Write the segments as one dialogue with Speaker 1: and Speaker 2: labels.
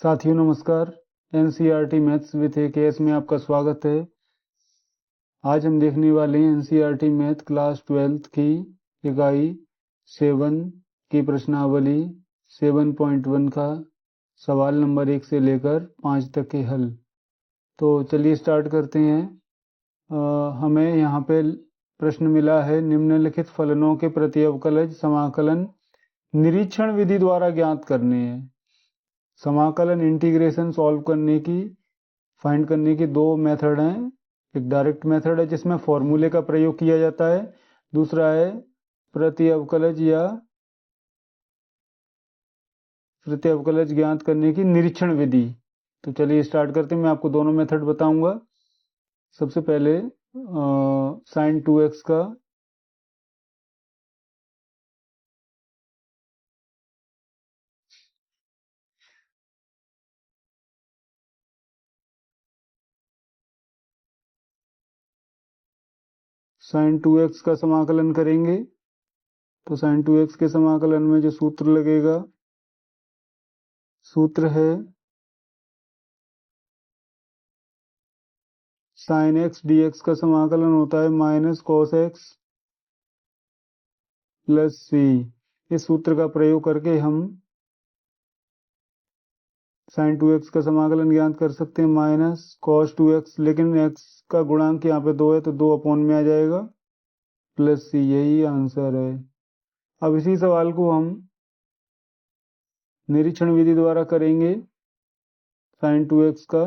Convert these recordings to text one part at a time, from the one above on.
Speaker 1: साथियों नमस्कार। NCERT maths with AKS में आपका स्वागत है। आज हम देखने वाले हैं एनसीईआरटी मैथ क्लास 12th की इकाई 7 की प्रश्नावली 7.1 का सवाल नंबर 1 से लेकर 5 तक के हल। तो चलिए स्टार्ट करते हैं। हमें यहाँ पे प्रश्न मिला है, निम्नलिखित फलनों के प्रतिअवकलज समाकलन निरीक्षण विधि द्वारा ज्ञात करने हैं। समाकलन इंटीग्रेशन सॉल्व करने की फाइंड करने की दो मेथड हैं। एक डायरेक्ट मेथड है जिसमें फॉर्मूले का प्रयोग किया जाता है, दूसरा है प्रतिअवकलज या प्रतिअवकलज ज्ञात करने की निरीक्षण विधि। तो चलिए स्टार्ट करते हैं। मैं आपको दोनों मेथड बताऊंगा। सबसे पहले sin 2x का sin 2x का समाकलन करेंगे। तो sin 2x के समाकलन में जो सूत्र लगेगा, सूत्र है sin x dx का समाकलन होता है minus cos x plus c। इस सूत्र का प्रयोग करके हम sin 2x का समाकलन ज्ञात कर सकते हैं माइनस cos 2x, लेकिन x का गुणांक यहाँ पे 2 है तो 2 अपॉन में आ जाएगा प्लस c। यही आंसर है। अब इसी सवाल को हम निरीक्षण विधि द्वारा करेंगे। sin 2x का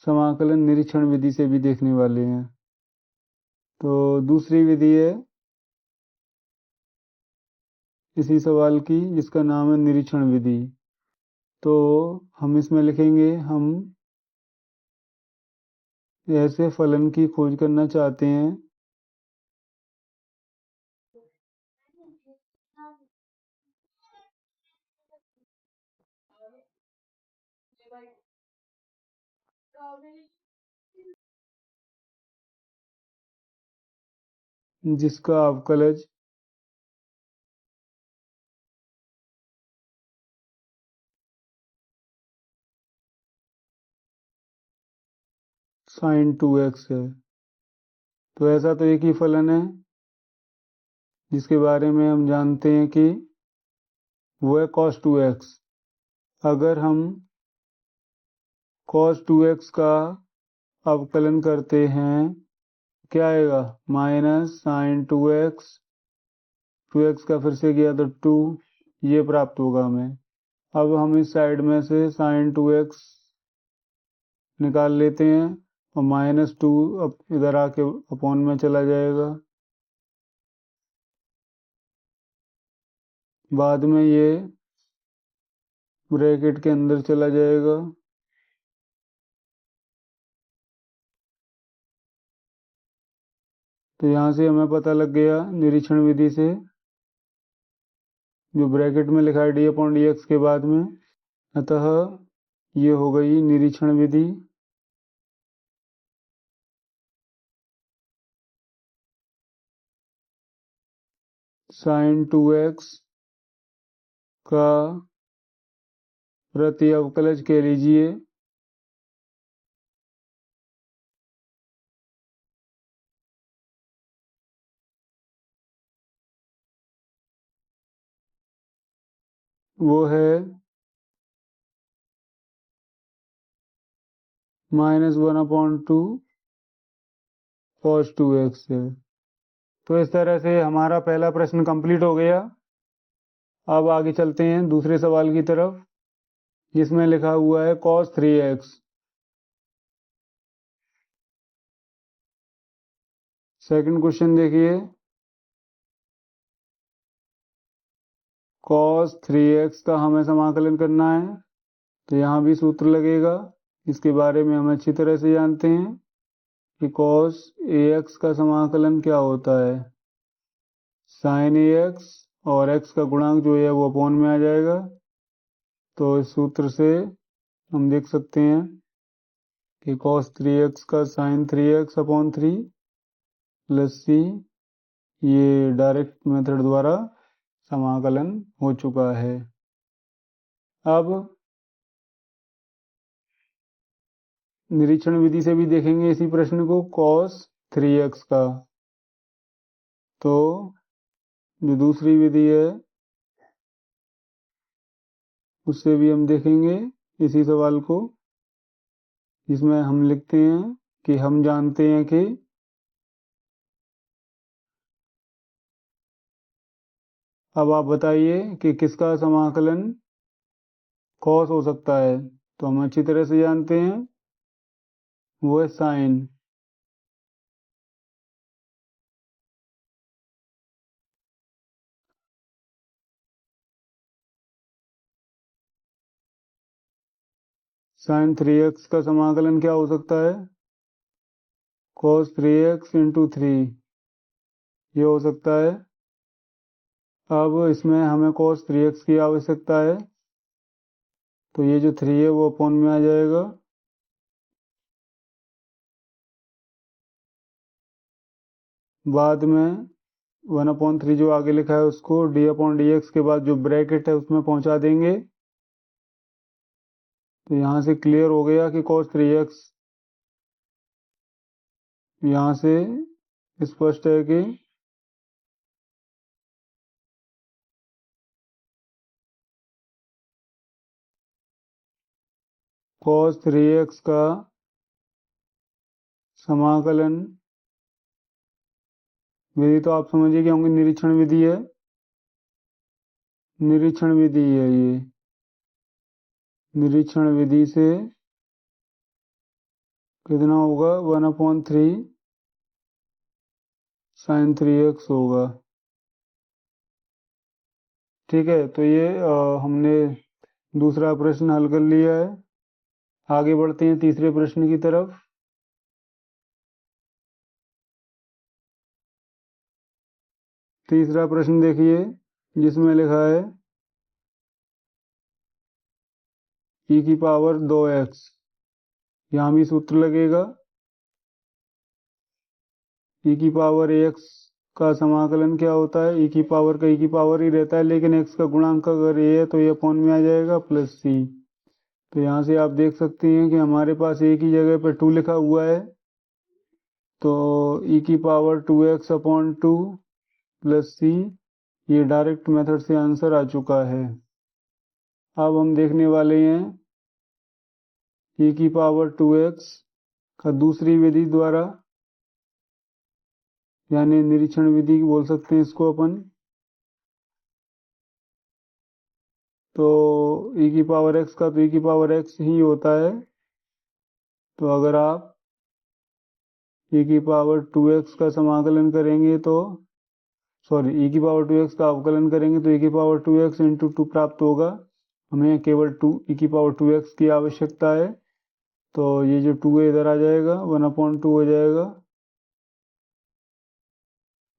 Speaker 1: समाकलन निरीक्षण विधि से भी देखने वाले हैं। तो दूसरी विधि है इसी सवाल की, जिसका नाम है निरीक्षण विधि। तो हम इसमें लिखेंगे, हम ऐसे फलन की खोज करना चाहते हैं जिसका अवकलज sin 2x है। तो ऐसा तो एक ही फलन है जिसके बारे में हम जानते हैं कि वो है cos 2x। अगर हम cos 2x का अवकलन करते हैं क्या आएगा, माइनस sin 2x, 2x का फिर से गया तो 2, ये प्राप्त होगा हमें। अब हम इस साइड में से sin 2x निकाल लेते हैं और माइनस 2 अब इधर आके अपॉन में चला जाएगा। बाद में ये ब्रैकेट के अंदर चला जाएगा। तो यहाँ से हमें पता लग गया निरीक्षण विधि से, जो ब्रैकेट में लिखा है डी अपॉन डी एक्स के बाद में। अतः ये हो गई निरीक्षण विधि। sin 2x का प्रति अवकलज कह लीजिए वो है -1/2 cos 2x है। तो इस तरह से हमारा पहला प्रश्न कंप्लीट हो गया। अब आगे चलते हैं दूसरे सवाल की तरफ, जिसमें लिखा हुआ है cos 3x। सेकंड क्वेश्चन देखिए, cos 3x का हमें समाकलन करना है। तो यहाँ भी सूत्र लगेगा, इसके बारे में हम अच्छी तरह से जानते हैं कि cos ax का समाकलन क्या होता है, sin ax, और x का गुणांक जो है वो अपॉन में आ जाएगा। तो इस सूत्र से हम देख सकते हैं कि cos 3x का sin 3x upon 3 plus c, ये डायरेक्ट मेथड द्वारा समाकलन हो चुका है। अब निरीक्षण विधि से भी देखेंगे इसी प्रश्न को, cos 3x का। तो जो दूसरी विधि है उससे भी हम देखेंगे इसी सवाल को, जिसमें हम लिखते हैं कि हम जानते हैं कि अब आप बताइए कि किसका समाकलन cos हो सकता है। तो हम अच्छी तरह से जानते हैं, वो है साइन। साइन 3x का समाकलन क्या हो सकता है, cos 3x इंटू 3, ये हो सकता है। अब इसमें हमें cos 3x की आवश्यकता है, तो ये जो 3 है वो अपॉन में आ जाएगा। बाद में 1/3 जो आगे लिखा है उसको d/dx के बाद जो ब्रैकेट है उसमें पहुंचा देंगे। तो यहाँ से क्लियर हो गया कि cos 3x, यहाँ से स्पष्ट है कि cos 3x का समाकलन विधि तो आप समझिए कि होंगे, निरीक्षण विधि है, निरीक्षण विधि है ये। निरीक्षण विधि से कितना होगा, 1/3 sin 3x होगा। ठीक है, तो ये हमने दूसरा प्रश्न हल कर लिया है। आगे बढ़ते हैं तीसरे प्रश्न की तरफ। तीसरा प्रश्न देखिए, जिसमें लिखा है e की पावर 2x। यहाँ भी सूत्र लगेगा, e की पावर ax का समाकलन क्या होता है, e की पावर का e की पावर ही रहता है, लेकिन x का गुणांक अगर a है तो ये अपॉन में आ जाएगा प्लस c। तो यहाँ से आप देख सकते हैं कि हमारे पास a की जगह पर 2 लिखा हुआ है, तो e की power 2x upon 2 plus c, ये डायरेक्ट मेथड से आंसर आ चुका है। अब हम देखने वाले हैं e की पावर 2x का दूसरी विधि द्वारा, यानी निरीक्षण विधि बोल सकते हैं इसको अपन। तो e की पावर x का तो e की पावर x ही होता है। तो अगर आप e की पावर 2x का समाकलन करेंगे तो e की पावर 2x का अवकलन करेंगे तो e की पावर 2x इंटू 2 प्राप्त होगा। हमें केवल e की पावर 2x की आवश्यकता है, तो ये जो 2 है इधर आ जाएगा, 1/2 हो जाएगा,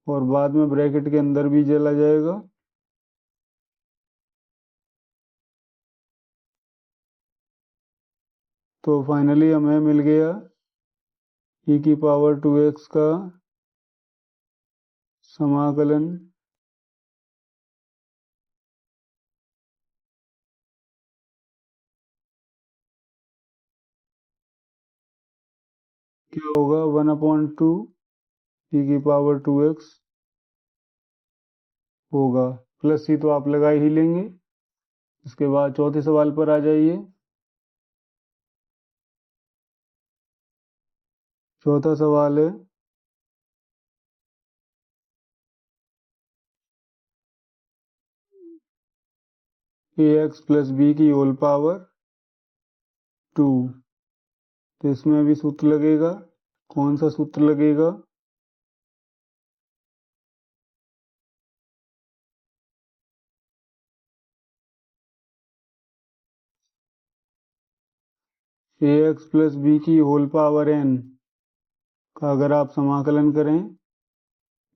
Speaker 1: और बाद में ब्रैकेट के अंदर भी चला जाएगा। तो फाइनली हमें मिल गया e की पावर 2x का समाकलन क्या होगा, 1/2 e की पावर 2x होगा, प्लस c तो आप लगा ही लेंगे। इसके बाद चौथे सवाल पर आ जाइए। चौथा सवाल है ax प्लस b की होल पावर 2। तो इसमें भी सूत्र लगेगा, कौन सा सूत्र लगेगा, ax प्लस b की होल पावर n का अगर आप समाकलन करें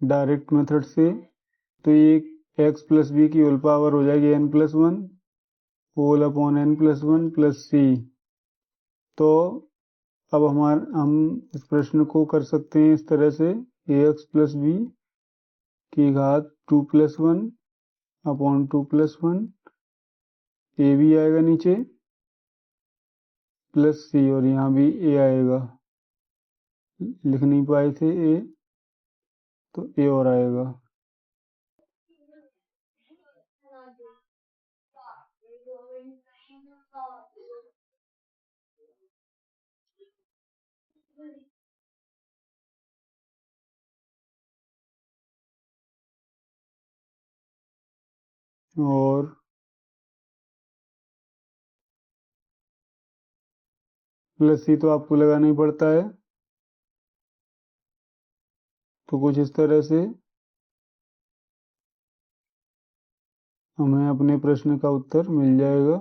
Speaker 1: डायरेक्ट मेथड से, तो ये x प्लस b की होल पावर हो जाएगी n+1 whole upon n+1 plus c। तो अब हम इस प्रश्न को कर सकते हैं इस तरह से, ax प्लस b की घात 2+1 अपॉन 2+1, a भी आएगा नीचे, प्लस सी, और यहाँ भी ए आएगा, लिख नहीं पाए थे ए, तो ए और आएगा। और प्लस सी तो आपको लगाना ही पड़ता है, तो कुछ इस तरह से हमें अपने प्रश्न का उत्तर मिल जाएगा।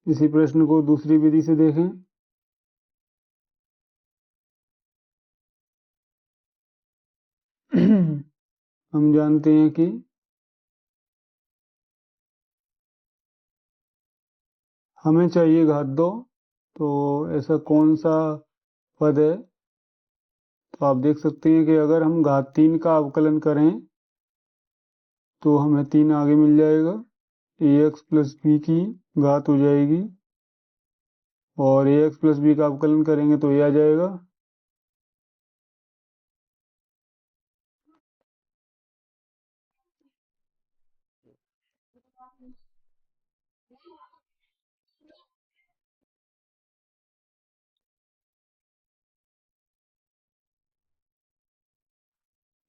Speaker 1: इसी प्रश्न को दूसरी विधि से देखें। हम जानते हैं कि हमें चाहिए घात 2, तो ऐसा कौन सा पद है? तो आप देख सकते हैं कि अगर हम घात 3 का अवकलन करें तो हमें 3 आगे मिल जाएगा, ax प्लस बी की घात हो जाएगी, और ax प्लस बी का अवकलन करेंगे तो ये आ जाएगा।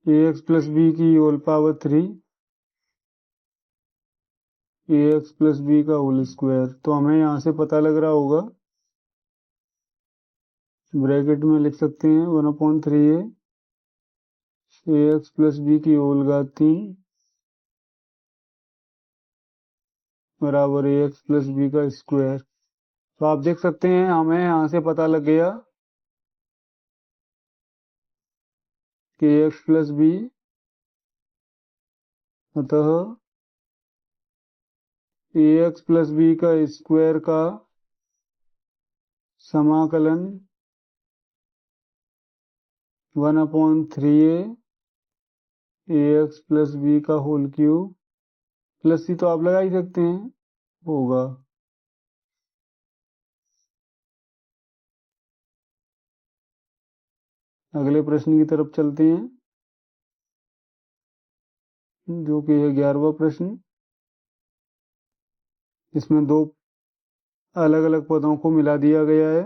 Speaker 1: ax प्लस बी की whole power 3, ax plus B का होल स्क्वायर। तो हमें यहाँ से पता लग रहा होगा, ब्रैकेट में लिख सकते हैं 1/3 ax प्लस बी की होल घात 3 बराबर ax प्लस बी का स्क्वायर। तो आप देख सकते हैं हमें यहाँ से पता लग गया कि ax प्लस बी, अतः ax प्लस बी का स्क्वायर का समाकलन 1/3 ax प्लस बी का होल क्यूब प्लस सी तो आप लगा ही सकते हैं, होगा। अगले प्रश्न की तरफ चलते हैं, जो कि है 11वां प्रश्न। इसमें दो अलग अलग पदों को मिला दिया गया है।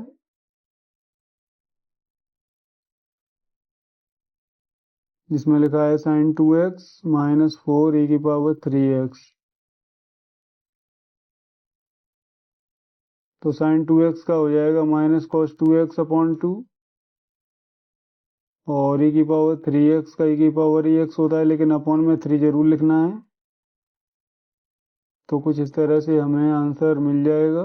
Speaker 1: जिसमें लिखा है sin 2x माइनस 4 e की पावर 3x। तो sin 2x का हो जाएगा माइनस कॉस 2x अपॉन 2, और e की पावर 3x का e की पावर x होता है, लेकिन अपॉन में 3 जरूर लिखना है। तो कुछ इस तरह से हमें आंसर मिल जाएगा।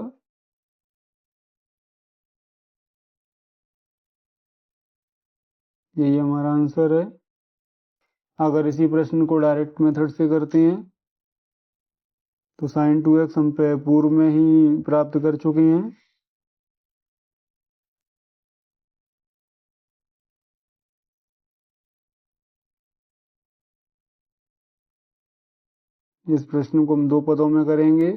Speaker 1: यही हमारा आंसर है। अगर इसी प्रश्न को डायरेक्ट मेथड से करते हैं तो sin 2x हम पूर्व में ही प्राप्त कर चुके हैं। इस प्रश्न को हम दो पदों में करेंगे।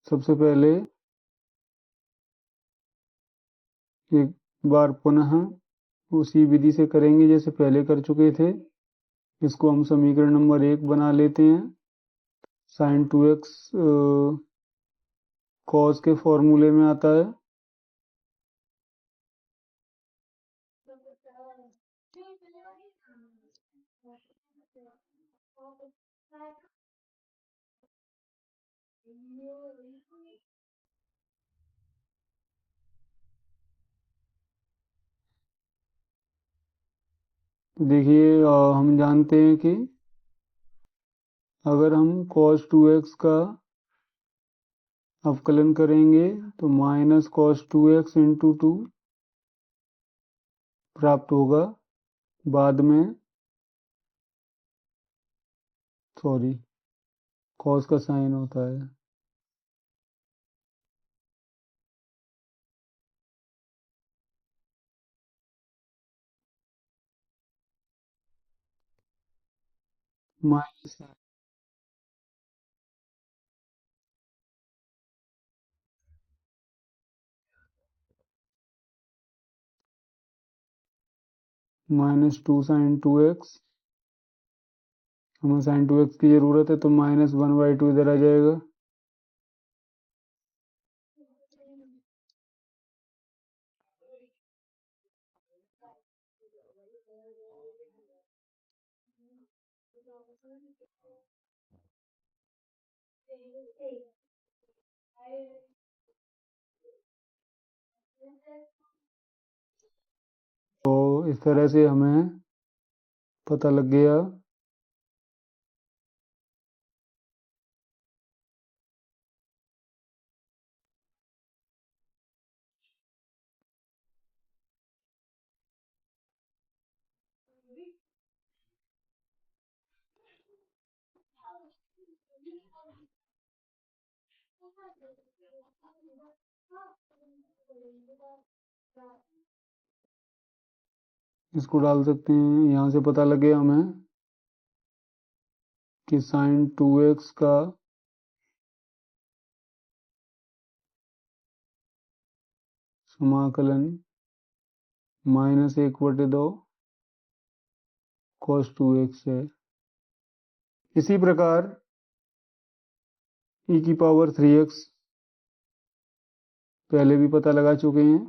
Speaker 1: सबसे पहले एक बार पुनः उसी विधि से करेंगे जैसे पहले कर चुके थे। इसको हम समीकरण नंबर 1 बना लेते हैं। sin 2x cos के फॉर्मूले में आता है। देखिए हम जानते हैं कि अगर हम cos 2x का अवकलन करेंगे तो माइनस कॉस 2x इंटू 2 प्राप्त होगा। बाद में सॉरी, कॉस का साइन होता है। माइनस -2 sin 2x, हमें sin 2x की ज़रूरत है तो -1/2 इधर आ जाएगा। तो इस तरह से हमें पता लग गया इसको डाल सकते हैं। यहाँ से पता लगे हमें कि sin 2x का समाकलन -1/2 cos 2x है। इसी प्रकार e की पावर 3x पहले भी पता लगा चुके हैं।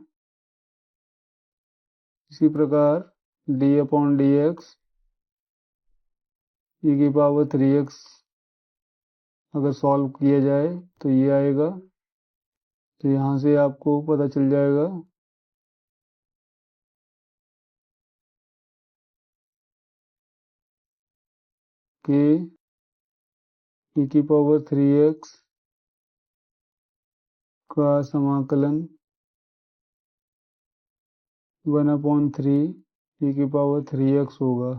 Speaker 1: इसी प्रकार d/dx e की पावर 3x अगर सॉल्व किया जाए तो ये आएगा। तो यहाँ से आपको पता चल जाएगा कि e की पावर 3x का समाकलन 1/3 e की पावर 3x होगा।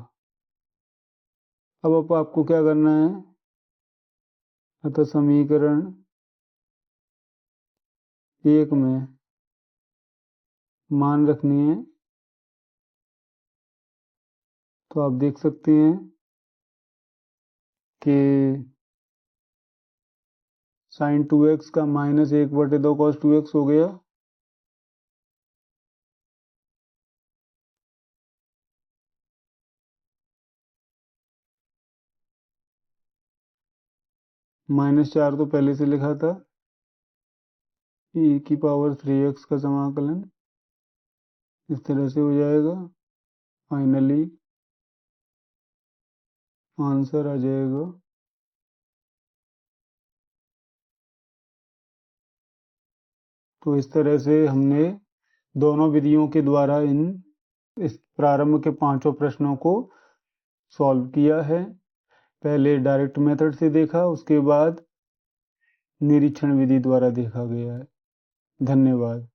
Speaker 1: अब आपको क्या करना है, अतः समीकरण 1 में मान रखनी है। तो आप देख सकते हैं कि sin 2x का -1/2 cos 2x हो गया। -4 तो पहले से लिखा था। e की पावर 3x का समाकलन इस तरह से हो जाएगा। फाइनली आंसर आ जाएगा तो इस तरह से हमने दोनों विधियों के द्वारा इस प्रारंभ के 5 प्रश्नों को सॉल्व किया है। पहले डायरेक्ट मेथड से देखा, उसके बाद निरीक्षण विधि द्वारा देखा गया है। धन्यवाद।